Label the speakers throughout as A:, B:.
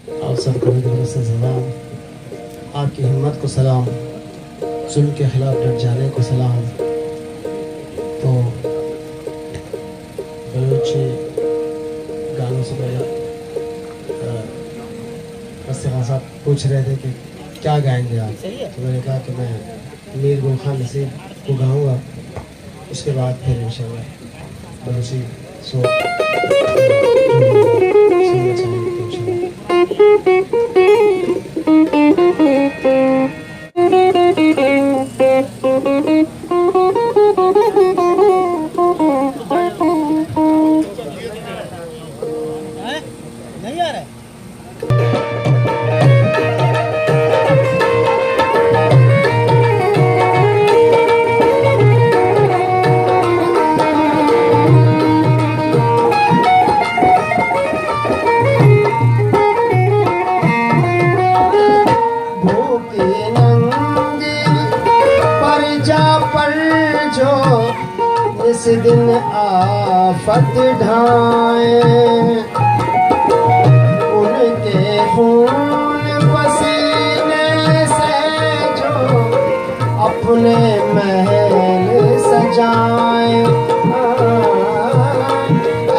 A: आप सबको मेरी तरफ से सलाम, आपकी हिम्मत को सलाम, जुल्म के खिलाफ डट जाने को सलाम। तो बलूची गानों से पहले मस्ती खान साहब पूछ रहे थे कि क्या गाएंगे आप, तो मैंने कहा कि मैं मीर गुल खान नसीब को गाऊंगा, उसके बाद फिर इंशाल्लाह बलूची सुनना चाहेंगे तो
B: नहीं आ रहा है।
A: इस दिन आफत ढाए, उनके खून पसीने से जो अपने महल सजाए,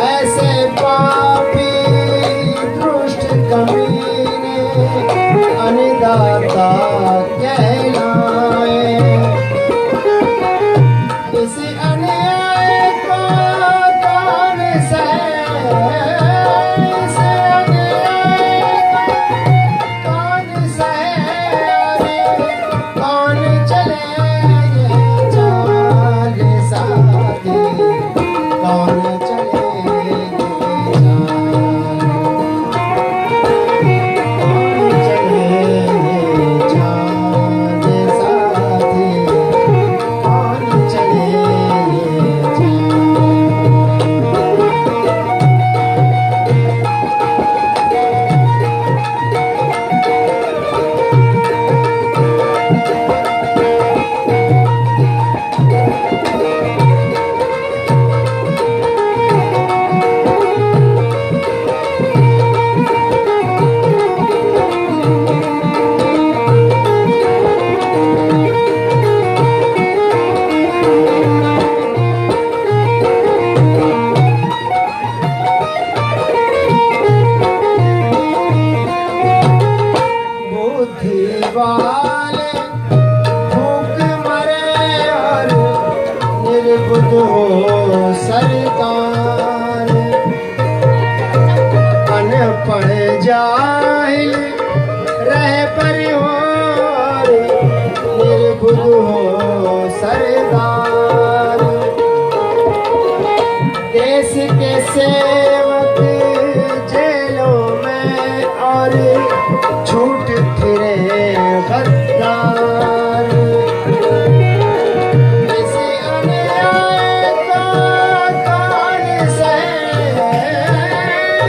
A: ऐसे पापी दुष्ट कमीने अन्नदाता कहलाए। इसी अन्याय को कौन सहे, इस अन्याय को कौन सहे, कौन चले ये चाल साथी, कौन चले ये चाल, कौन चले ये चाल साथी, कौन चले ये चाल। बुद्धि वाले भूख मरे और निर्बुद्ध हो सरकार, अनपढ़ जाहिल रह परिवार, निर्बुद्ध हो सरदार। देश के सेवक जेलों में और छूट फिरे गद्दार। इसी अन्याय को कौन सहे,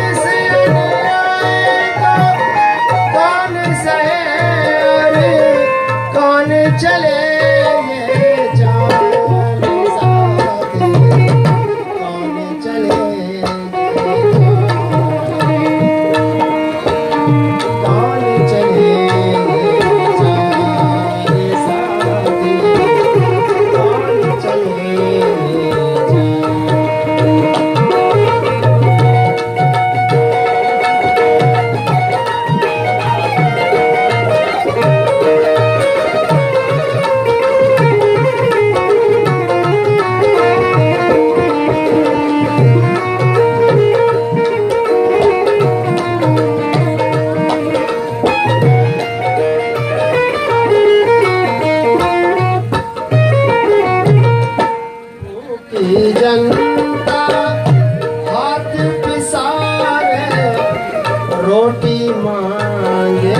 A: इसी अन्याय को कौन सहे, कौन चले ये चाल साथी, कौन चले ये चाल, कौन चले ये चाल साथी, कौन चले ये चाल। की जनता हाथ पिसारे, रोटी मांगे